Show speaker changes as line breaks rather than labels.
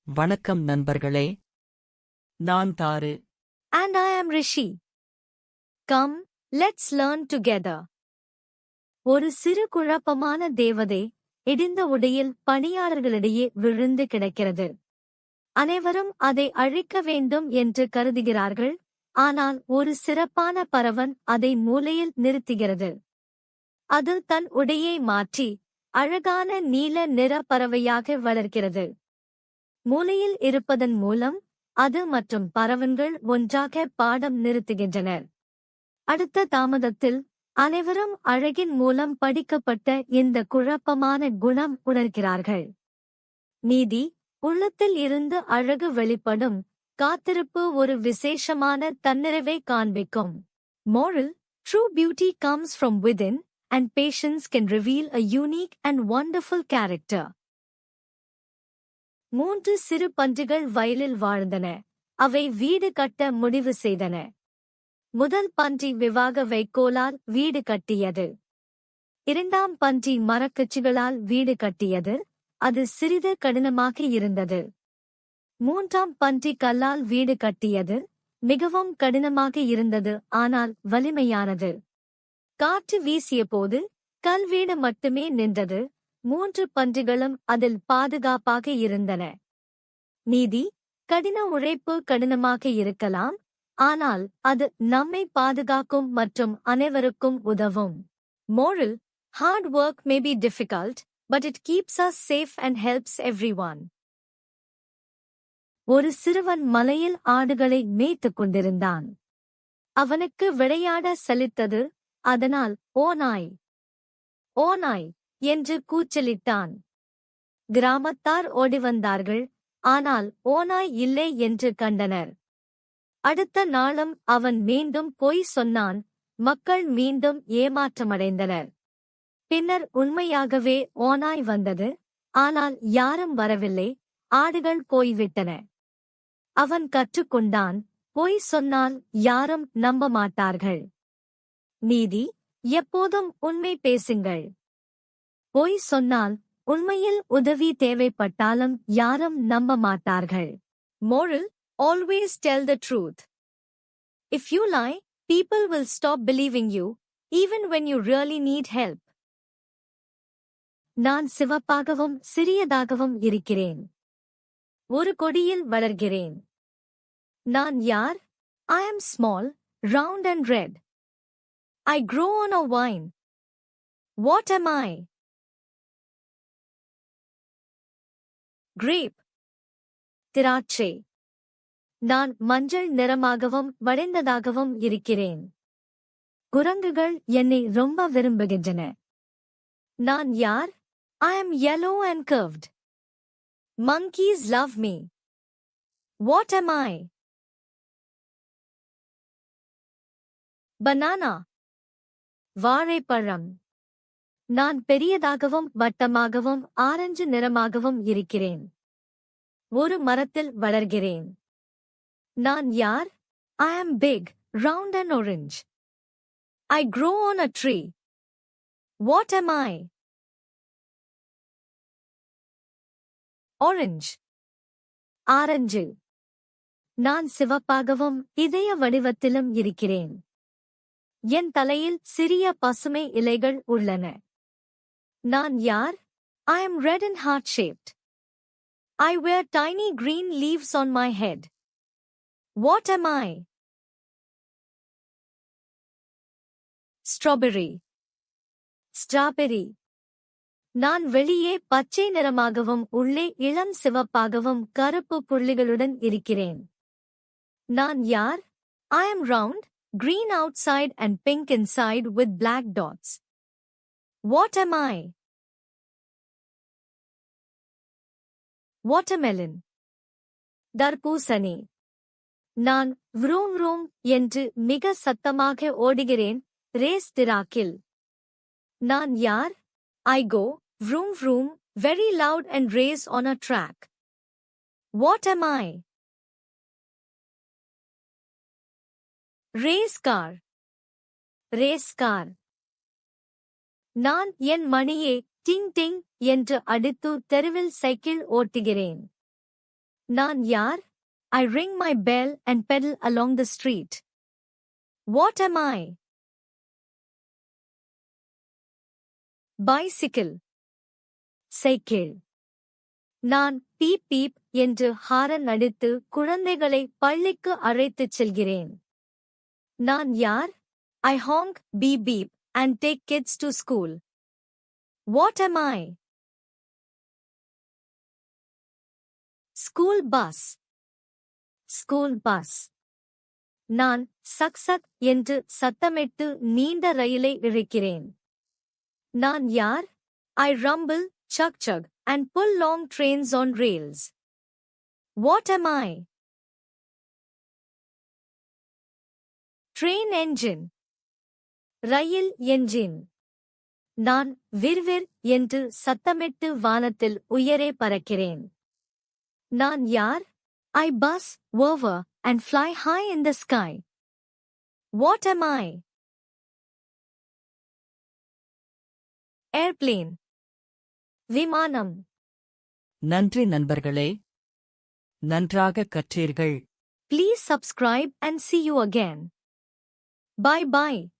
வணக்கம் நண்பர்களே. நான் தாரு.
And I am Rishi. Come, let's learn together. ஒரு சிறு குழப்பமான தேவதை இடிந்த உடையில் பணியாளர்களிடையே விழுந்து கிடக்கிறது. அனைவரும் அதை அழிக்க வேண்டும் என்று கருதுகிறார்கள், ஆனால் ஒரு சிறப்பான பறவன் அதை மூலையில் நிறுத்துகிறது. அது தன் உடையை மாற்றி அழகான நீல நிற பறவையாக வளர்க்கிறது. மூலையில் இருப்பதன் மூலம் அது மற்றும் பறவன்கள் ஒன்றாக பாடம் நிறுத்துகின்றனர். அடுத்த தாமதத்தில் அனைவரும் அழகின் மூலம் படிக்கப்பட்ட இந்த குழப்பமான குணம் உணர்கிறார்கள். நீதி, உள்ளத்தில் இருந்து அழகு வெளிப்படும். காத்திருப்பு ஒரு விசேஷமான தன்னிறைவை காண்பிக்கும். Moral, true beauty comes from within, and patience can reveal a unique and wonderful character. 3 சிறு பன்றிகள் வயலில் வாழ்ந்தன. அவை வீடு கட்ட முடிவு செய்தன. முதல் பன்றி விவாக வைக்கோலால் வீடு கட்டியது. இரண்டாம் பன்றி மரக்கச்சுகளால் வீடு கட்டியது. அது சிறிது கடினமாக இருந்தது. மூன்றாம் பன்றி கல்லால் வீடு கட்டியது. மிகவும் கடினமாக இருந்தது, ஆனால் வலிமையானது. காற்று வீசியபோது கல் வீடு மட்டுமே நின்றது. 3 பன்றிகளும் அதில் பாதுகாப்பாக இருந்தன. நீதி, கடின உழைப்பு கடினமாக இருக்கலாம், ஆனால் அது நம்மை பாதுகாக்கும் மற்றும் அனைவருக்கும் உதவும். Moral, hard work may be difficult, but it keeps us safe and helps everyone. ஒரு சிறுவன் மலையில் ஆடுகளை மேய்த்துக் கொண்டிருந்தான். அவனுக்கு விளையாட சலித்தது, அதனால் ஓ நாய், ஓ நாய் என்று கூச்சலிட்டான். கிராமத்தார் ஓடிவந்தார்கள், ஆனால் ஓநாய் இல்லை என்று கண்டனர். அடுத்த நாளும் அவன் மீண்டும் பொய் சொன்னான். மக்கள் மீண்டும் ஏமாற்றமடைந்தனர். பின்னர் உண்மையாகவே ஓநாய் வந்தது, ஆனால் யாரும் வரவில்லை. ஆடுகள் போய்விட்டன. அவன் கற்றுக்கொண்டான், பொய் சொன்னால் யாரும் நம்ப மாட்டார்கள். நீதி, எப்போதும் உண்மை பேசுங்கள். பொய் சொன்னால் உண்மையில் உதவி தேவைப்பட்டாலும் யாரும் நம்ப மாட்டார்கள். Moral, always tell the truth. If you lie, people will stop believing you, even when you really need help. நான் சிவப்பாகவும் சிறியதாகவும் இருக்கிறேன். ஒரு கொடியில் வளர்கிறேன். நான் யார்? I am small, round and red. I grow on a vine. What am I? Grape. திராட்சை. நான் மஞ்சள் நிறமாகவும் வளைந்ததாகவும் இருக்கிறேன். குரங்குகள் என்னை ரொம்ப விரும்புகின்றன. நான் யார்? I am yellow and curved. Monkeys love me. What am I? Banana. வாழைப்பழம். நான் பெரியதாகவும் வட்டமாகவும் ஆரஞ்சு நிறமாகவும் இருக்கிறேன். ஒரு மரத்தில் வளர்கிறேன். நான் யார்? I am big, round and orange. I grow on a tree. What am I? Orange. Orange. நான் சிவப்பாகவும் இதய வடிவத்திலும் இருக்கிறேன். என் தலையில் சிறிய பசுமை இலைகள் உள்ளன. நான் யார்? I am red and heart-shaped. I wear tiny green leaves on my head. What am I? Strawberry. Strawberry. நான் வெளியே பச்சை நிறமாகவும் உள்ளே இளம் சிவப்பாகவும் கருப்பு புள்ளிகளுடன் இருக்கிறேன். நான் யார்? I am round, green outside and pink inside with black dots. What am I? Watermelon. தர்பூசணி. நான் vroom vroom என்று மிக சத்தமாக ஓடுகிறேன், ரேஸ் டிராக்கில். நான் யார்? I go vroom vroom very loud and race on a track. What am I? Race car. Race car. நான் என் மணியை டிங் டிங் என்று அடித்து தெருவில் சைக்கிள் ஓட்டுகிறேன். நான் யார்? I ring my bell and pedal along the street. What am I? Bicycle. Cycle. நான் beep beep என்று horn அடித்து குழந்தைகளை பள்ளிக்கு அழைத்துச் செல்கிறேன். நான் யார்? I honk, beep beep, and take kids to school. What am I? School bus. School bus. நான் சக் சக் என்று சத்தமிட்டு நீண்ட ரயிலை இழுக்கிறேன். நான் யார்? I rumble, chug chug, and pull long trains on rails. What am I? Train engine. Rail engine. நான் விர்விர் என்று சத்தமிட்டு வானத்தில் உயரே பறக்கிறேன். நான் யார்? I buzz, whir, and fly high in the sky. What am I? Airplane. விமானம்.
நன்றி நண்பர்களே. நன்றாக கற்றீர்கள்.
Please subscribe and see you again. Bye bye.